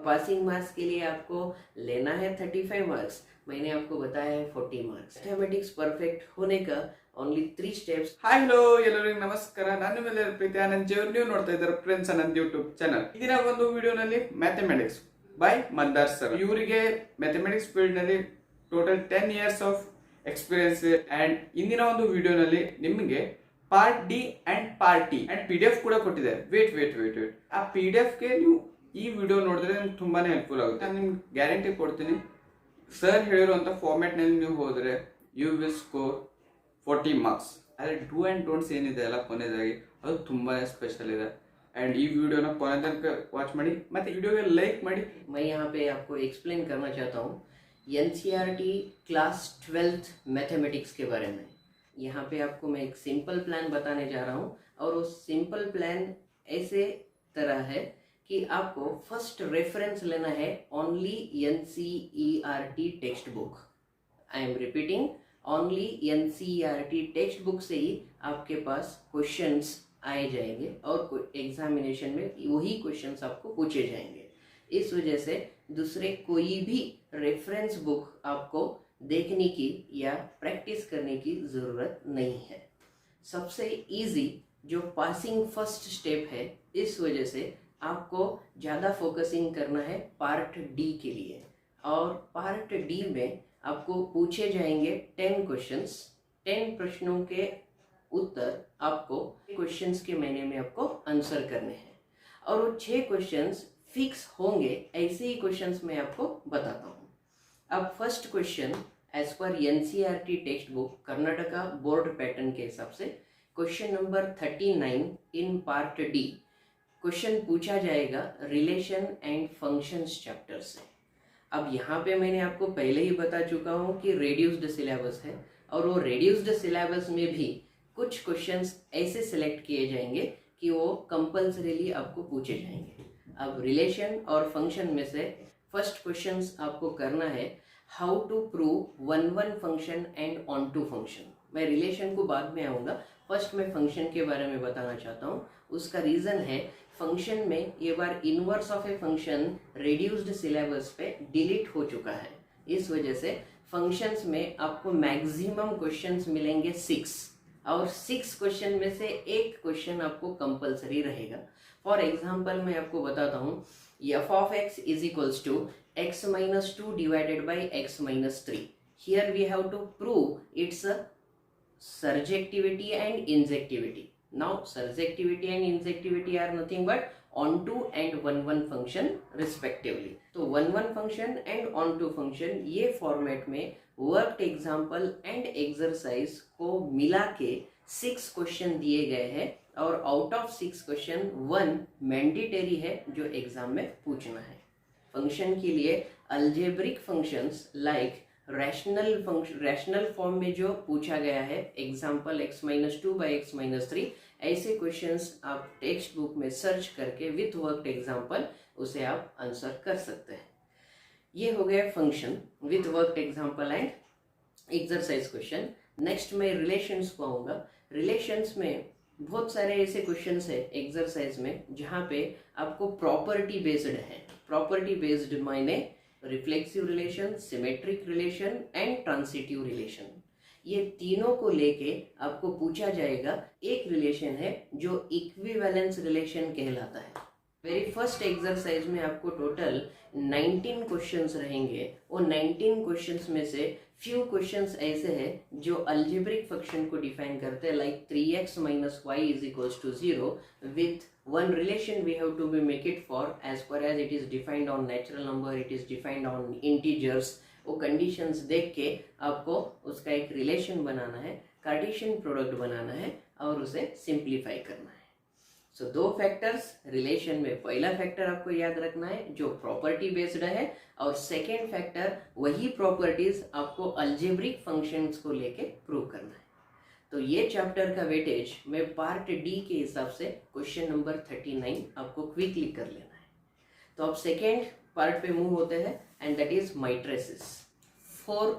Passing marks के लिए आपको लेना है 35 मार्क्स, मैंने आपको बताया है 40 मार्क्स। मैथमेटिक्स परफेक्ट होने का ओनली 3 स्टेप्स। ಹಾಯ್ ಹಲೋ ಎಲ್ಲರಿಗೂ ನಮಸ್ಕಾರ. ನಾನು ನಿಮ್ಮೆಲ್ಲರ ಪ್ರೀತಿ ಆನಂದ್ ಜಿ. ನೀವು ನೋಡ್ತಾ ಇದ್ದಾರೆ ಫ್ರೆಂಡ್ಸ್ ಆನಂದ್ ಯೂಟ್ಯೂಬ್ ಚಾನಲ್. ಇದರ ಒಂದು ವಿಡಿಯೋನಲ್ಲಿ ಮ್ಯಾಥಮೆಟಿಕ್ಸ್ ಬೈ ಮಂದಾರ್ ಸರ್. ಇವರಿಗೆ ಮ್ಯಾಥಮೆಟಿಕ್ಸ್ ಫೀಲ್ಡ್ ನಲ್ಲಿ total 10 years of experience. And ಇಂದಿನ ಒಂದು ವಿಡಿಯೋನಲ್ಲಿ ನಿಮಗೆ part D and part T and PDF ಕೂಡ ಕೊಟ್ಟಿದೆ. ವೇಟ್ ಆ PDF ಗೆ ನೀವು ಈ ವಿಡಿಯೋ ನೋಡಿದ್ರೆ ನಿಮ್ಗೆ ತುಂಬಾನೇ ಹೆಲ್ಪ್ಫುಲ್ ಆಗುತ್ತೆ. ನಾನು ನಿಮ್ಗೆ ಗ್ಯಾರಂಟಿ ಕೊಡ್ತೀನಿ, ಸರ್ ಹೇಳಿರುವಂತ ಫಾರ್ಮ್ಯಾಟ್ ನಲ್ಲಿ ನೀವು ಹೋದ್ರೆ ಯು ವಿಲ್ ಸ್ಕೋರ್ 40 ಮಾರ್ಕ್ಸ್. ಆದರೆ ಡೂ ಆ್ಯಂಡ್ ಡೋಂಟ್ಸ್ ಏನಿದೆ ಅಲ್ಲ ಕೊನೆಯದಾಗಿ, ಅದು ತುಂಬಾ ಸ್ಪೆಷಲ್ ಇದೆ. ಅಂಡ್ ಈ ವಿಡಿಯೋನ ಕೊನೆ ತನಕ ವಾಚ್ ಮಾಡಿ ಮತ್ತೆ ವಿಡಿಯೋಗೆ ಲೈಕ್ ಮಾಡಿ. मैं यहाँ पे आपको एक्सप्लेन करना चाहता हूँ NCERT क्लास 12th मैथमेटिक्स के बारे में। यहाँ पे आपको मैं एक सिंपल प्लान बताने जा रहा हूँ, और वो सिंपल प्लान ऐसे तरह है कि आपको फर्स्ट रेफरेंस लेना है only NCERT text book. I am repeating, only NCERT text book से ही आपके पास क्वेश्चंस आए जाएंगे और एग्जामिनेशन में वही क्वेश्चंस आपको पूछे जाएंगे। इस वजह से दूसरे कोई भी रेफरेंस बुक आपको देखने की या प्रैक्टिस करने की ज़रूरत नहीं है। सबसे इजी जो पासिंग फर्स्ट स्टेप है, इस वजह से आपको ज़्यादा फोकसिंग करना है पार्ट डी के लिए। और पार्ट डी में आपको पूछे जाएंगे 10 क्वेश्चंस। 10 प्रश्नों के उत्तर आपको क्वेश्चंस के महीने में आपको आंसर करने हैं, और वो 6 क्वेश्चंस फिक्स होंगे। ऐसे ही क्वेश्चंस मैं आपको बताता हूँ। अब फर्स्ट क्वेश्चन एज पर NCERT text book Karnataka board pattern के हिसाब से question number 39 in part D question पूछा जाएगा रिलेशन एंड फंक्शंस चैप्टर से। अब यहाँ पे मैंने आपको पहले ही बता चुका हूँ कि रेड्यूस्ड सिलेबस है, और वो रेड्यूस्ड सिलेबस में भी कुछ क्वेश्चंस ऐसे सिलेक्ट किए जाएंगे कि वो कंपल्सरीली आपको पूछे जाएंगे। अब रिलेशन और फंक्शन में से फर्स्ट क्वेश्चंस आपको करना है how to prove one one function and onto function. मैं रिलेशन को बाद में आऊँगा, फर्स्ट मैं फंक्शन के बारे में बताना चाहता हूँ। उसका रीज़न है फंक्शन में ये बार inverse of a function reduced syllabus पे डिलीट हो चुका है। इस वजह से फंक्शंस में आपको मैक्सिमम क्वेश्चंस मिलेंगे 6, और 6 क्वेश्चन में से एक क्वेश्चन आपको कंपलसरी रहेगा। फॉर एग्जांपल मैं आपको बताता हूँ, f of x is equals to x minus 2 divided by x minus 3. Here we have to prove its surjectivity and injectivity. Now surjectivity and injectivity are nothing but onto and one function respectively. तो one function and onto function ये format में worked example and exercise को मिला के 6 question दिए गए हैं, और आउट ऑफ 6 क्वेश्चन 1 मैंडेटरी है जो एग्जाम में पूछना है। फंक्शन के लिए algebraic functions like rational form में जो पूछा गया है, एग्जाम्पल x-2 by x-3, ऐसे क्वेश्चंस आप टेक्स्ट बुक में सर्च करके विथ वर्कड एग्जाम्पल उसे आप आंसर कर सकते हैं। ये हो गया function with worked example and exercise question. Next मैं रिलेशंस को आऊँगा। रिलेशंस में बहुत सारे ऐसे क्वेश्चंस है एक्सरसाइज में जहाँ पे आपको प्रॉपर्टी बेस्ड है। प्रॉपर्टी बेस्ड मायने reflexive relation, symmetric relation and transitive relation, ये तीनों को लेके आपको पूछा जाएगा। एक रिलेशन है जो इक्विवेलेंस रिलेशन कहलाता है। वेरी फर्स्ट एक्सरसाइज में आपको टोटल 19 क्वेश्चंस रहेंगे। वो 19 क्वेश्चंस में से फ्यू क्वेश्चंस ऐसे हैं जो अल्जेब्रिक फंक्शन को डिफाइन करते हैं, like 3x minus y is equals to 0 with one relation we have to be make it for as per as it is defined on natural number, it is defined on integers। वो conditions देख के आपको उसका एक relation बनाना है, Cartesian product बनाना है और उसे सिंप्लीफाई करना है। सो 2 फैक्टर्स रिलेशन में, पहला फैक्टर आपको याद रखना है जो प्रॉपर्टी बेस्ड है, और सेकेंड फैक्टर वही प्रॉपर्टीज आपको अल्जेब्रिक फंक्शंस को लेके प्रूव करना है। तो ये चैप्टर का वेटेज में पार्ट डी के हिसाब से क्वेश्चन नंबर 39 आपको क्विकली कर लेना है। तो अब सेकेंड पार्ट पे मूव होते हैं, and that is matrices. 4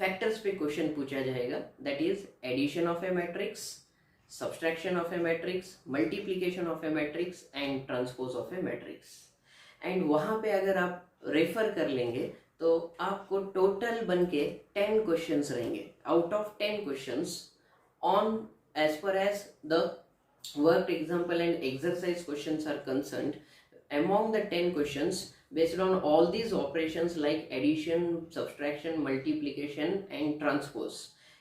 factors पे क्वेश्चन पूछा जाएगा, that is addition of a matrix, subtraction of a matrix, multiplication of a matrix and transpose of a matrix। And वहाँ पे अगर आप रेफर कर लेंगे तो आपको टोटल बन के 10 क्वेश्चंस रहेंगे. Out of 10 questions on as per as the worked example and exercise questions are concerned, among the 10 questions based on all these operations like addition, subtraction, multiplication and transpose,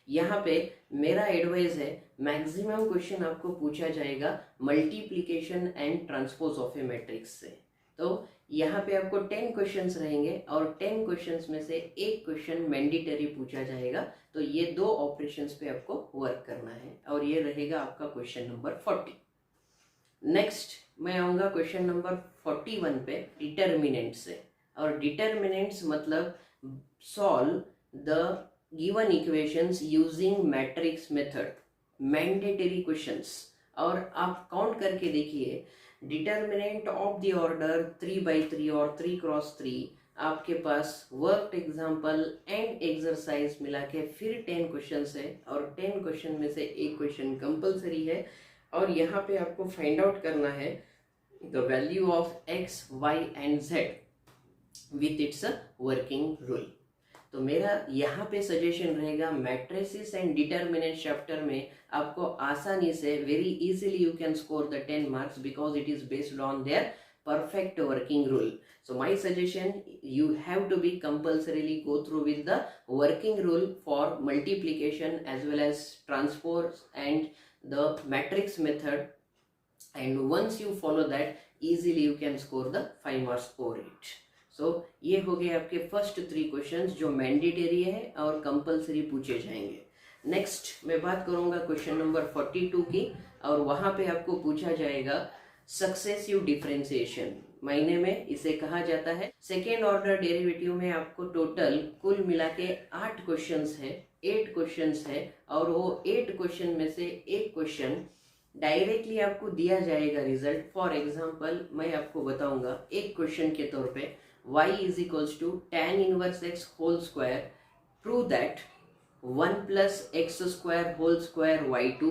यहाँ पे मेरा advice है maximum question आपको पूछा जाएगा multiplication and transpose of a matrix से. तो यहाँ पे आपको 10 क्वेश्चंस रहेंगे और 10 क्वेश्चंस में से एक क्वेश्चन मैंडेटरी पूछा जाएगा. तो ये 2 ऑपरेशंस पे आपको वर्क करना है और ये रहेगा आपका क्वेश्चन नंबर 40. नेक्स्ट मैं आऊँगा क्वेश्चन नंबर 41 पे डिटर्मिनेंट से. और डिटर्मिनेंट्स मतलब solve the given equations using matrix method, mandatory questions. और आप काउंट करके देखिए डिटर्मिनेंट ऑफ द ऑर्डर 3/3 और 3x3 आपके पास वर्कड एग्जाम्पल एंड एक्सरसाइज मिला के फिर 10 क्वेश्चन है और 10 क्वेश्चन में से एक क्वेश्चन कंपलसरी है. और यहाँ पे आपको फाइंड आउट करना है the value of x, y and z with its working rule. तो मेरा यहाँ पे सजेशन रहेगा मैट्रिसेस एंड डिटर्मिनेंट चैप्टर में आपको आसानी से very easily you can score the 10 marks because it is based on their perfect working rule. So my suggestion, you have to be compulsorily go through with the working rule for multiplication as well as transpose and the matrix method, and once you follow that easily you can score the 5 marks for it. So ये हो गए आपके first 3 questions जो mandatory है और compulsory पूछे जाएंगे. Next मैं बात करूंगा क्वेश्चन नंबर 42 की और वहां पे आपको पूछा जाएगा सक्सेसिव डिफरेंशिएशन. महीने में इसे कहा जाता है. सेकेंड ऑर्डर डेरिवेटिव में आपको टोटल कुल मिला के 8 क्वेश्चंस है, 8 क्वेश्चंस है और वो 8 क्वेश्चन में से एक क्वेश्चन डायरेक्टली आपको दिया जाएगा रिजल्ट. फॉर एग्जांपल मैं आपको बताऊंगा एक क्वेश्चन के तौर पे y is equals to tan inverse x whole square, prove that 1 plus x square whole square y2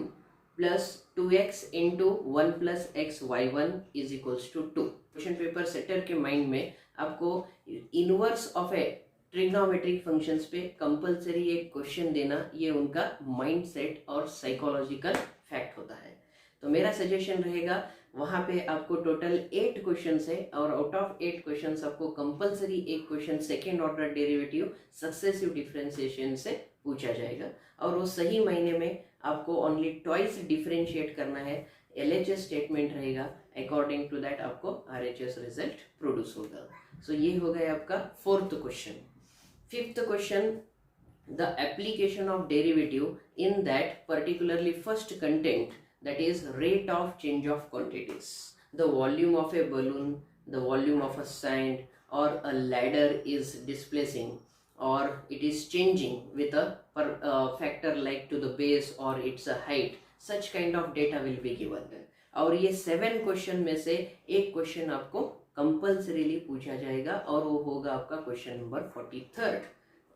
plus 2x into 1 plus x y1 is equals to 2. Question paper setter के mind में आपको inverse of A trigonometric functions पे compulsory एक question देना, ये उनका mind set और psychological fact होता है. तो मेरा सजेशन रहेगा वहाँ पे आपको टोटल 8 क्वेश्चंस है और आउट ऑफ 8 क्वेश्चंस आपको कंपलसरी एक question second order derivative successive differentiation से पूछा जाएगा और वो सही महीने में आपको ओनली ट्वाइस डिफरेंशिएट करना है. LHS स्टेटमेंट रहेगा, अकॉर्डिंग टू दैट आपको RHS रिजल्ट प्रोड्यूस होगा. सो ये हो गया आपका 4th question. 5th question, the application of derivative in that particularly first content, that is rate of change of quantities. The volume of a balloon, the volume of a sand or a ladder is displacing or it is changing with a factor like to the base or its a height. Such kind of data will be given. और ये 7 question में से एक question आपको compulsorily पूछा जाएगा और वो होगा आपका क्वेश्चन नंबर 43rd.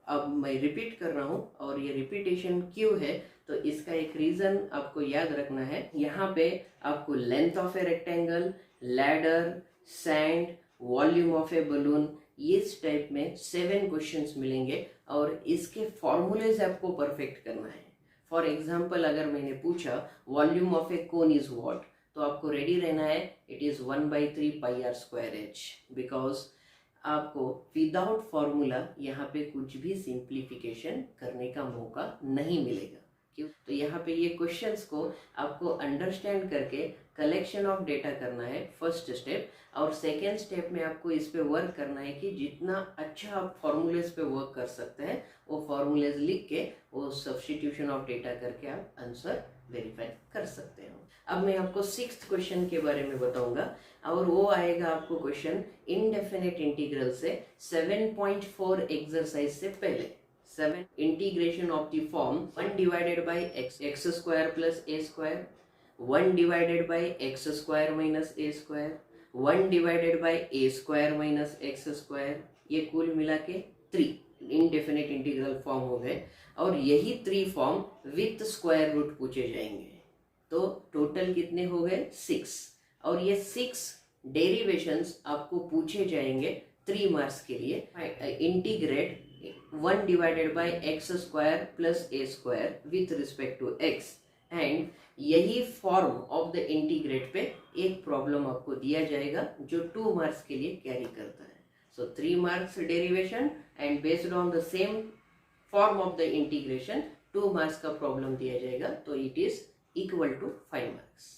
अब मैं रिपीट कर रहा हूँ और ये रिपीटेशन क्यों है तो इसका एक रीजन आपको याद रखना है. यहाँ पे आपको length of a rectangle, ladder, sand, volume of A balloon, इस टाइप में 7 क्वेश्चंस मिलेंगे और इसके फॉर्मूलेज आपको परफेक्ट करना है. फॉर एग्जांपल अगर मैंने पूछा volume of A cone is what, तो आपको रेडी रहना है it is 1/3 pi r square h, because आपको विदाउट फॉर्मूला यहाँ पे कुछ भी सिंप्लीफिकेशन करने का मौका नहीं मिलेगा. क्यों? तो यहाँ पे ये क्वेश्चंस को आपको अंडरस्टैंड करके कलेक्शन ऑफ डेटा करना है फर्स्ट स्टेप, और सेकेंड स्टेप में आपको इस पे वर्क करना है कि जितना अच्छा आप फॉर्मूलेज पे वर्क कर सकते हैं वो फॉर्मूलेज लिख के वो सब्स्टिट्यूशन ऑफ डेटा करके आप आंसर वेरीफाई कर सकते हो. अब मैं आपको 6th क्वेश्चन के बारे में बताऊंगा और वो आएगा आपको क्वेश्चन इनडेफिनेट इंटीग्रल से 7.4 एक्सरसाइज से पहले. 7 integration of the form 1 divided bye x square plus a square, 1 divided bye x square minus a square, 1 divided bye a square minus x square, ये कुल मिला के 3 इनडेफिनेट इंटीग्रल फॉर्म हो गए और यही 3 फॉर्म विथ स्क्वायर रूट पूछे जाएंगे. तो टोटल कितने हो गए 6 और ये 6 डेरिवेशंस आपको पूछे जाएंगे 3 मार्क्स के लिए। Integrate 1 divided by x square plus a square with respect to x, and यही फॉर्म ऑफ द इंटीग्रेट पे एक प्रॉब्लम आपको दिया जाएगा जो 2 मार्क्स के लिए कैरी करता है। So 3 marks derivation and based on the same form of the integration 2 marks का प्रॉब्लम दिया जाएगा, तो it is equal to 5 marks.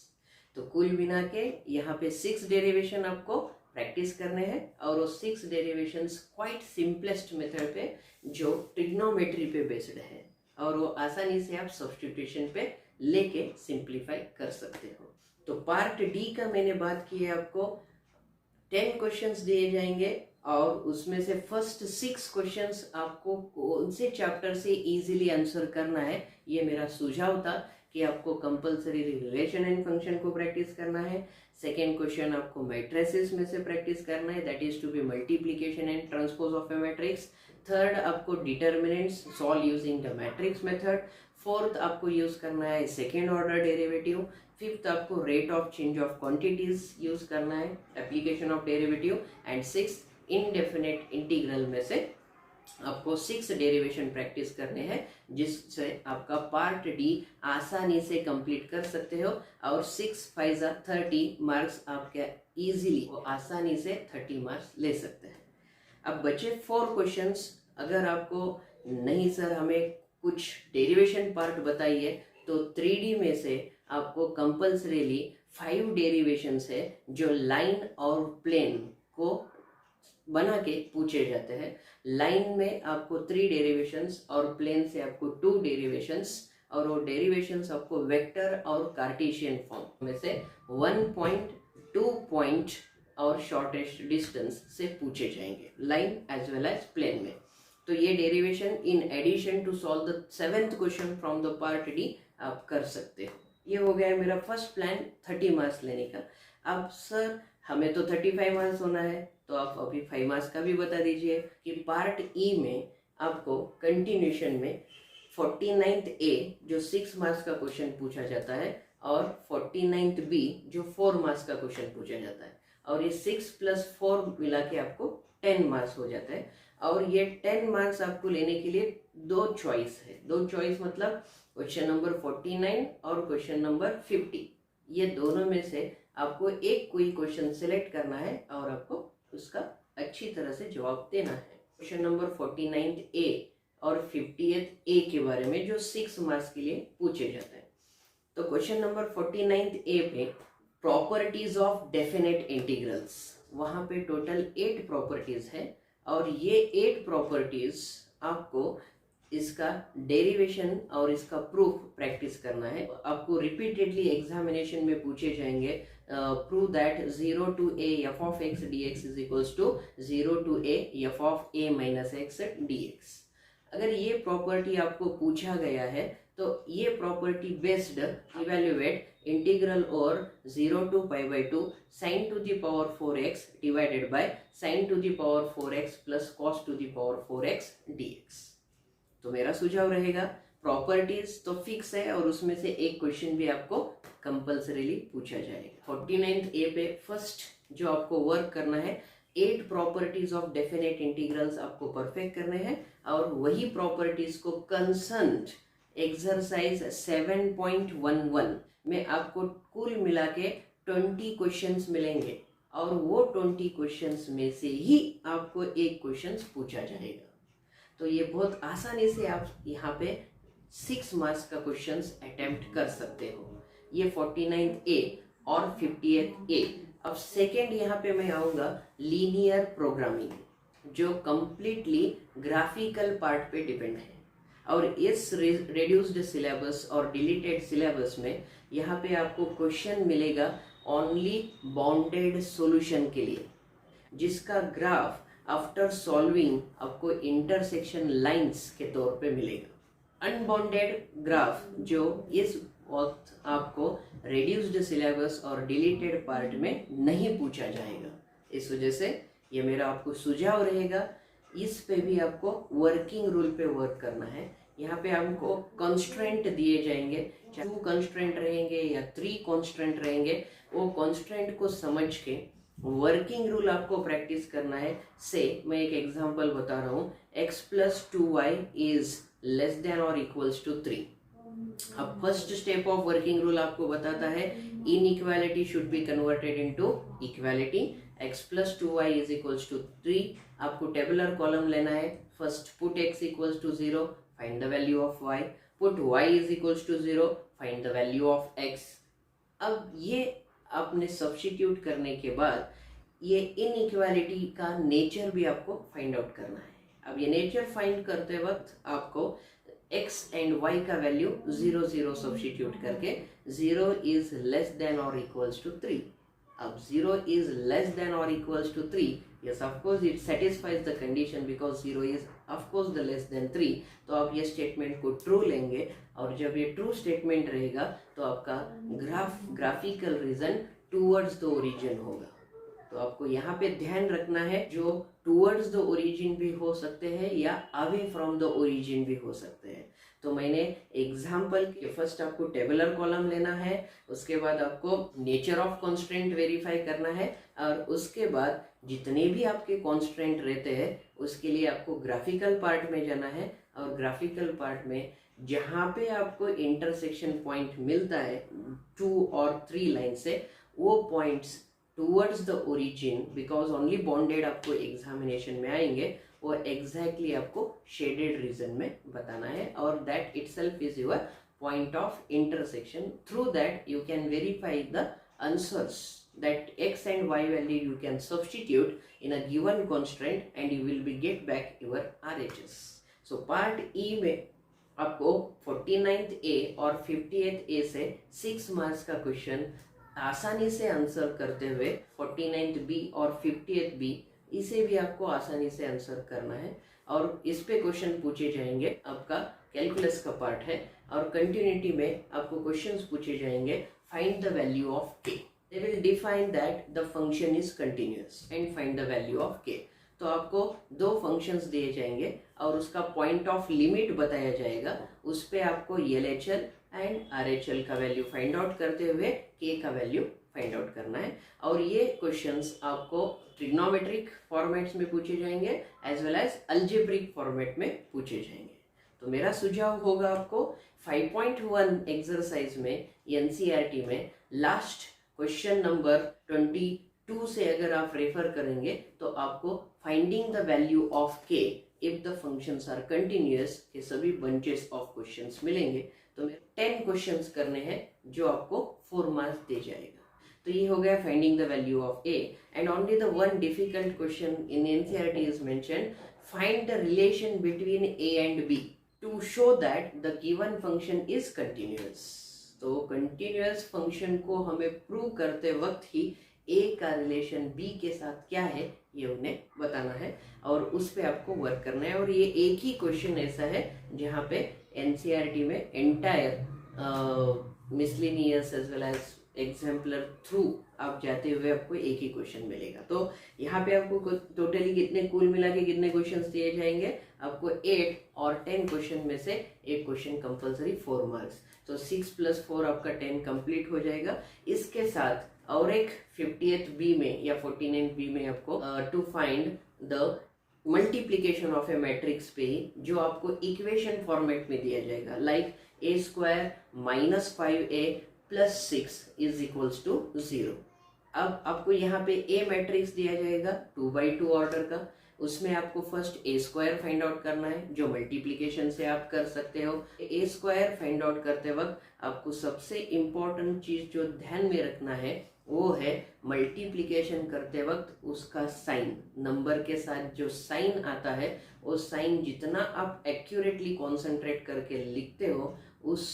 तो कुल मिला के यहाँ पे 6 डेरिवेशन आपको प्रैक्टिस करने हैं, और वो 6 डेरिवेशंस क्वाइट सिंपलेस्ट मेथड पे जो ट्रिग्नोमेट्री पे बेस्ड है, और वो आसानी से आप सब्स्टिट्यूशन पे लेके सिंप्लीफाई कर सकते हो। तो पार्ट डी का मैंने बात की है, आपको 10 क्वेश्चंस दिए जाएंगे, और उसमें से फर्स्ट 6 क्वेश्चंस आपको कौन से चैप्टर से इजीली आंसर करना है, ये मेरा सुझाव था कि आपको कंपलसरी रिलेशन एंड फंक्शन को प्रैक्टिस करना है। सेकेंड क्वेश्चन आपको मैट्रिसेस में से प्रैक्टिस करना है, that is to be multiplication and transpose of a matrix. Third आपको determinants solve using the matrix method. Fourth आपको यूज करना है सेकेंड ऑर्डर डेरिवेटिव। फिफ्थ आपको rate of change of quantities use करना है, application of derivative. And six indefinite integral में से आपको 6 डेरिवेशन प्रैक्टिस करने हैं, जिससे आपका पार्ट डी आसानी से कंप्लीट कर सकते हो, और 6 5 30 मार्क्स आपके इजीली आसानी से 30 मार्क्स ले सकते हैं। अब बचे 4 क्वेश्चंस। अगर आपको नहीं सर हमें कुछ डेरिवेशन पार्ट बताइए, तो 3D में से आपको कंपल्सरीली 5 डेरिवेशंस है जो लाइन और प्लेन को बना के पूछे जाते हैं। लाइन में आपको 3 डेरिवेशंस और प्लेन से आपको 2 डेरिवेशंस, और वो डेरिवेशंस आपको वेक्टर और कार्टेशियन फॉर्म में से 1 पॉइंट, 2 पॉइंट और शॉर्टेस्ट डिस्टेंस से पूछे जाएंगे, line as well as plane में। तो ये derivation in addition to solve the 7th question from the part D आप कर सकते हो। ये हो गया मेरा फर्स्ट प्लान 30 मार्क्स लेने का। अब सर हमें तो 35 मार्क्स होना है, तो आप अभी 5 मार्क्स का भी बता दीजिए कि पार्ट ई में आपको कंटिन्यूशन में 49th ए जो 6 मार्क्स का क्वेश्चन पूछा जाता है, और 49th बी जो 4 मार्क्स का क्वेश्चन पूछा जाता है, और ये 6 + 4 मिला के आपको 10 मार्क्स हो जाता है। और ये 10 मार्क्स आपको लेने के लिए 2 चॉइस है। 2 चॉइस मतलब क्वेश्चन नंबर 49 और क्वेश्चन नंबर 50, ये दोनों में से आपको एक कोई क्वेश्चन सिलेक्ट करना है और आपको उसका अच्छी तरह से जवाब देना है। क्वेश्चन नंबर 49th ए और 50th ए के बारे में जो 6 मार्क्स के लिए पूछे जाते हैं। तो क्वेश्चन नंबर 49th ए पे प्रॉपर्टीज ऑफ डेफिनेट इंटीग्रल्स, वहाँ पे टोटल 8 प्रॉपर्टीज है, और ये 8 प्रॉपर्टीज आपको इसका डेरिवेशन और इसका प्रूफ प्रैक्टिस करना है। आपको रिपीटेडली एग्जामिनेशन में पूछे जाएंगे, prove that 0 to a f of x dx is equals to 0 to a f of a minus x dx। अगर ये प्रॉपर्टी आपको पूछा गया है, तो ये प्रॉपर्टी बेस्ड इवेल्युएट इंटीग्रल और 0 to π/2 sin to the power 4x divided by sin to the power 4x plus cos to the power 4x dx। तो मेरा सुझाव रहेगा प्रॉपर्टीज तो फिक्स है, और उसमें से एक क्वेश्चन भी आपको कंपल्सरीली पूछा जाएगा। 49th ए पे फर्स्ट जो आपको वर्क करना है, 8 प्रॉपर्टीज ऑफ डेफिनेट इंटीग्रल्स आपको परफेक्ट करने हैं, और वही प्रॉपर्टीज को कंसर्न्ड एक्सरसाइज 7.11 में आपको कुल मिला के 20 क्वेश्चंस मिलेंगे, और वो 20 क्वेश्चंस में से ही आपको एक क्वेश्चन पूछा जाएगा। तो ये बहुत आसानी से आप यहाँ पे 6 मार्क्स का क्वेश्चंस अटेम्प्ट कर सकते हो। ये 49th ए और 50th ए। अब सेकेंड यहाँ पे मैं आऊँगा लीनियर प्रोग्रामिंग, जो कम्प्लीटली ग्राफिकल पार्ट पे डिपेंड है, और इस रिड्यूस्ड सिलेबस और डिलीटेड सिलेबस में यहाँ पे आपको क्वेश्चन मिलेगा ओनली बाउंडेड सॉल्यूशन के लिए, जिसका ग्राफ आफ्टर सॉल्विंग आपको इंटरसेक्शन लाइंस के तौर पे मिलेगा। अनबाउंडेड ग्राफ जो इस वक्त आपको रिड्यूस्ड सिलेबस और डिलीटेड पार्ट में नहीं पूछा जाएगा, इस वजह से ये मेरा आपको सुझाव रहेगा। इस पे भी आपको वर्किंग रूल पे वर्क करना है। यहाँ पे हमको कंस्ट्रेंट दिए जाएंगे, 2 कंस्ट्रेंट रहेंगे या 3 कंस्ट्रेंट रहेंगे। वो कंस्ट्रेंट को समझ के वर्किंग रूल आपको प्रैक्टिस करना है। से मैं एक एग्जांपल बता रहा हूँ, x plus 2y is less than और इक्वल्स टू 3। अब first step of working rule आपको बताता है inequality should be converted into equality. x plus 2y is equals to 3। आपको टेबुलर कॉलम लेना है। First put x equals to 0, find the value of y। Put y is equals to 0, find the value of x। अब ये आपने substitute करने के बाद ये इनइक्वालिटी का नेचर भी आपको फाइंड आउट करना है। अब ये नेचर फाइंड करते वक्त आपको x एंड y का वैल्यू 0 0 सब्स्टिट्यूट करके 0 इज लेस देन और इक्वल्स टू 3। अब 0 इज लेस देन और equals to 3, yes of course it satisfies the condition because 0 is of course the less than 3। तो आप ये स्टेटमेंट को ट्रू लेंगे और जब ये ट्रू स्टेटमेंट रहेगा तो आपका graphical region towards the origin होगा। तो आपको यहाँ पे ध्यान रखना है, जो टूवर्ड्स द ओरिजिन भी हो सकते हैं या अवे फ्रॉम द ओरिजिन भी हो सकते हैं। तो मैंने एग्जाम्पल के फर्स्ट आपको टेबुलर कॉलम लेना है, उसके बाद आपको नेचर ऑफ कॉन्स्टेंट वेरीफाई करना है और उसके बाद जितने भी आपके कॉन्स्टेंट रहते हैं उसके लिए आपको ग्राफिकल पार्ट में जाना है। और ग्राफिकल पार्ट में जहाँ पे आपको इंटरसेक्शन पॉइंट मिलता है 2 और 3 लाइन से, वो points towards the origin, because only bonded आपको एग्जामिनेशन में आएंगे, वो एग्जैक्टली आपको शेडेड रीजन में बताना है और that itself is your point of intersection. Through that you can verify the answers that x and y value you can substitute in a given constraint and you will be get back your RHS। So part E में आपको 49th A और 50th A से 6 marks का question आसानी से answer करते हुए 49th B और 50th B इसे भी आपको आसानी से आंसर करना है और इस पे क्वेश्चन पूछे जाएंगे। आपका कैलकुलस का पार्ट है और कंटिन्यूटी में आपको क्वेश्चंस पूछे जाएंगे find the value of k। They will define that the function is continuous and find the value of k। तो आपको दो फंक्शंस दिए जाएंगे और उसका पॉइंट ऑफ लिमिट बताया जाएगा, उस पे आपको LHL एंड RHL का वैल्यू फाइंड आउट करते हुए k का वैल्यू फाइंड आउट करना है। और ये क्वेश्चंस आपको ट्रिग्नोमेट्रिक फॉर्मेट्स में पूछे जाएंगे as well as algebraic format में पूछे जाएंगे। तो मेरा सुझाव होगा आपको 5.1 एक्सरसाइज में NCERT में लास्ट क्वेश्चन नंबर 22 से अगर आप रेफर करेंगे तो आपको finding the value of k if the functions are continuous के सभी बंचेस ऑफ क्वेश्चंस मिलेंगे। तो मेरे 10 क्वेश्चंस करने हैं जो आपको 4 मार्क्स दे जाएगा। तो ये हो गया finding the value of a and only the one difficult question in NCERT is mentioned, find the relation between a and b to show that the given function is continuous. तो continuous function को हमें prove करते वक्त ही a का relation b के साथ क्या है ये उन्हें बताना है और उस पे आपको वर्क करना है। और ये एक ही क्वेश्चन ऐसा है जहाँ पे NCERT में entire miscellaneous as well as exemplar through आप जाते हुए आपको एक ही क्वेश्चन मिलेगा। तो यहाँ पे आपको टोटली कितने कुल मिला के कितने क्वेश्चंस दिए जाएंगे, आपको 8 और 10 क्वेश्चन में से एक क्वेश्चन कंपलसरी 4 मार्क्स। तो 6 + 4 आपका 10 कंप्लीट हो जाएगा। इसके साथ और एक 50th B में या 49th B में आपको to find the multiplication of a matrix पे जो आपको इक्वेशन फॉर्मेट में दिया जाएगा, लाइक a² - 5a + 6 = 0। अब आपको यहाँ पे A मैट्रिक्स दिया जाएगा 2x2 ऑर्डर का, उसमें आपको फर्स्ट a² फाइंड आउट करना है जो मल्टीप्लिकेशन से आप कर सकते हो। a² फाइंड आउट करते वक्त आपको सबसे इम्पोर्टेंट चीज जो ध्यान में रखना है वो है मल्टीप्लिकेशन करते वक्त उसका साइन, नंबर के साथ जो साइन आता है वो साइन जितना आप एक्यूरेटली कॉन्सेंट्रेट करके लिखते हो उस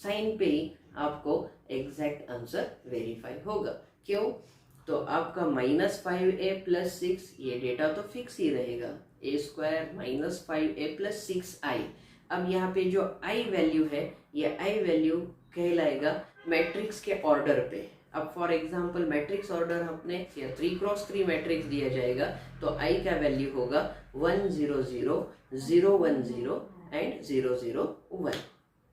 साइन पे ही आपको एग्जैक्ट आंसर वेरीफाई होगा। क्यों? तो आपका -5a + 6 ये डेटा तो फिक्स ही रहेगा, a² - 5a + 6i। अब यहाँ पे जो i वैल्यू है ये i वैल्यू कहलाएगा मैट्रिक्स के ऑर्डर पे। अब फॉर एग्जांपल मैट्रिक्स ऑर्डर अपने 3x3 मैट्रिक्स दिया जाएगा तो i का वैल्यू होगा 1 0 0 0 1 0 एंड 0 0 1।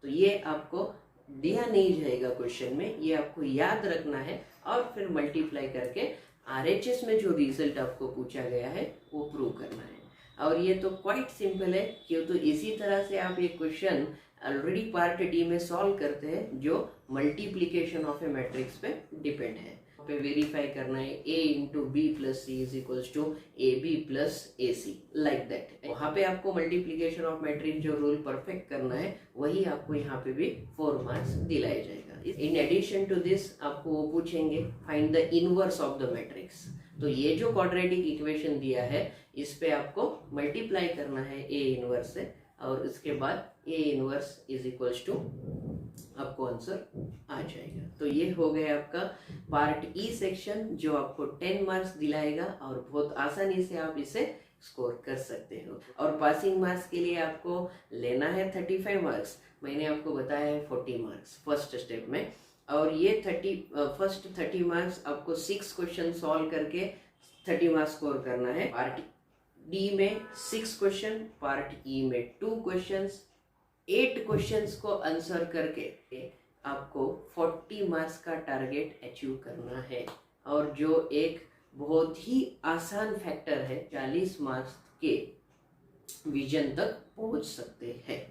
तो ये आपको दिया नहीं जाएगा क्वेश्चन में, ये आपको याद रखना है और फिर मल्टीप्लाई करके RHS में जो रिजल्ट आपको पूछा गया है वो प्रूव करना है। और ये तो क्वाइट सिंपल है, क्यों तो इसी तरह से आप ये क्वेश्चन ऑलरेडी पार्ट डी में सॉल्व करते हैं जो मल्टीप्लीकेशन ऑफ ए मैट्रिक्स पे डिपेंड है। पे वेरीफाई करना है a into B plus C is equals to A B plus A C, like that. वहाँ पे आपको मल्टीप्लीकेशन ऑफ मैट्रिक्स जो रूल परफेक्ट करना है वही आपको यहाँ पे भी 4 मार्क्स दिलाया जाएगा। इन एडिशन टू दिस आपको वो पूछेंगे find the inverse of the matrix. तो ये जो क्वाड्रेटिक इक्वेशन दिया है इस पे आपको मल्टीप्लाई करना है a इनवर्स से, और इसके बाद a inverse is equals to आपको आंसर आ जाएगा। तो ये हो गया आपका पार्ट ई सेक्शन जो आपको 10 मार्क्स दिलाएगा और बहुत आसानी से आप इसे स्कोर कर सकते हो। और पासिंग मार्क्स के लिए आपको लेना है 35 मार्क्स, मैंने आपको बताया है 40 मार्क्स फर्स्ट स्टेप में। और ये 30 मार्क्स आपको 6 क्वेश्चन सॉल्व करके 30 मार्क्स स्कोर करना है। पार्ट डी में 6 क्वेश्चन, पार्ट ई में 2 क्वेश्चंस, 8 क्वेश्चंस को आंसर करके आपको 40 मार्क्स का टारगेट अचीव करना है। और जो एक बहुत ही आसान फैक्टर है 40 मार्क्स के विजन तक पहुंच सकते हैं।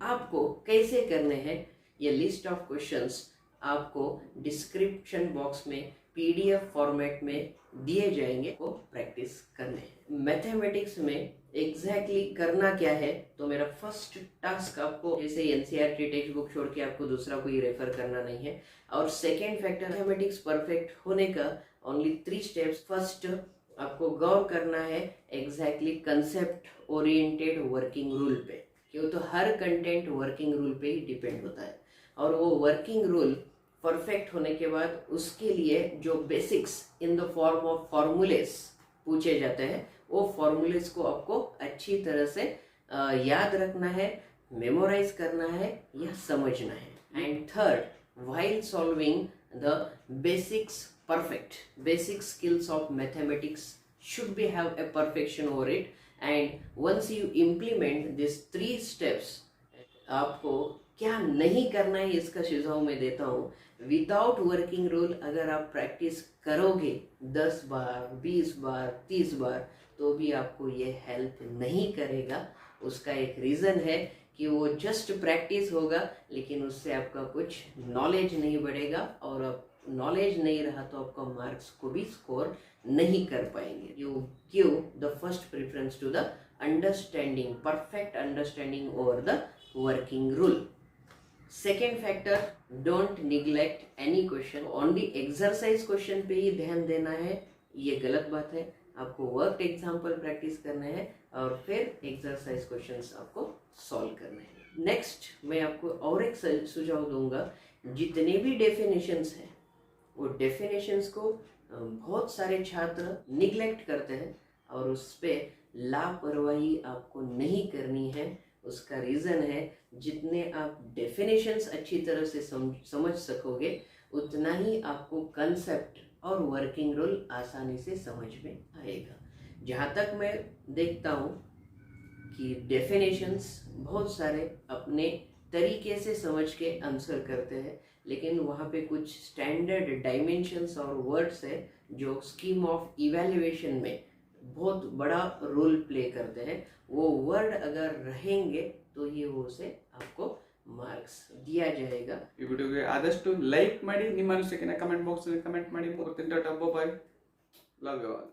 आपको कैसे करने हैं ये लिस्ट ऑफ क्वेश्चंस आपको डिस्क्रिप्शन बॉक्स में PDF फॉर्मेट में दिए जाएंगे, को प्रैक्टिस करने हैं। मैथमेटिक्स में एग्जैक्टली करना क्या है, तो मेरा फर्स्ट टास्क आपको जैसे NCERT टेक्स्ट बुक छोड़ के आपको दूसरा कोई रेफर करना नहीं है। और सेकेंड फैक्टर मैथमेटिक्स परफेक्ट होने का ओनली 3 स्टेप्स। फर्स्ट आपको गौर करना है exactly concept oriented working rule पे, क्यों तो हर कंटेंट वर्किंग रूल पे ही डिपेंड होता है। और वो वर्किंग रूल परफेक्ट होने के बाद उसके लिए जो basics in the form of formulas पूछे जाते हैं वो फॉर्मूलेस को आपको अच्छी तरह से याद रखना है, मेमोराइज करना है या समझना है। And third, while solving the basics perfect basic skills of mathematics should be have a perfection over it, and once you implement these 3 steps आपको क्या नहीं करना है इसका सुझाव मैं देता हूँ। विदाउट वर्किंग रूल अगर आप प्रैक्टिस करोगे 10 बार 20 बार 30 बार तो भी आपको ये हेल्प नहीं करेगा। उसका एक रीज़न है कि वो जस्ट प्रैक्टिस होगा लेकिन उससे आपका कुछ नॉलेज नहीं बढ़ेगा, और आप नॉलेज नहीं रहा तो आपका मार्क्स को भी स्कोर नहीं कर पाएंगे। You give the first preference to the understanding, perfect understanding over the working rule. Second factor, don't neglect any question, only exercise question पे ही ध्यान देना है, ये गलत बात है। आपको वर्क एग्जाम्पल प्रैक्टिस करना है और फिर एक्सरसाइज क्वेश्चंस आपको सॉल्व करने हैं। नेक्स्ट मैं आपको और एक सुझाव दूंगा, जितने भी डेफिनेशंस हैं वो डेफिनेशंस को बहुत सारे छात्र निग्लेक्ट करते हैं और उस पर लापरवाही आपको नहीं करनी है। उसका रीज़न है जितने आप डेफिनेशंस अच्छी तरह से समझ सकोगे उतना ही आपको कंसेप्ट और वर्किंग रूल आसानी से समझ में आएगा। जहाँ तक मैं देखता हूँ कि डेफिनेशंस बहुत सारे अपने तरीके से समझ के आंसर करते हैं, लेकिन वहाँ पे कुछ स्टैंडर्ड डायमेंशंस और वर्ड्स है जो स्कीम ऑफ इवैल्यूएशन में बहुत बड़ा रोल प्ले करते हैं। वो वर्ड अगर रहेंगे तो ये वो से आपको ಮಾರ್ಕ್ಸ್ दिया जाएगा। ಈ ವಿಡಿಯೋಗೆ ಆದಷ್ಟು ಲೈಕ್ ಮಾಡಿ, ನಿಮ್ಮ ಅನಿಸಿಕೆನ ಕಮೆಂಟ್ ಬಾಕ್ಸ್ ಅಲ್ಲಿ ಕಮೆಂಟ್ ಮಾಡಿ. ಬಾಯ್, ಲವ್ ಯು ಆಲ್.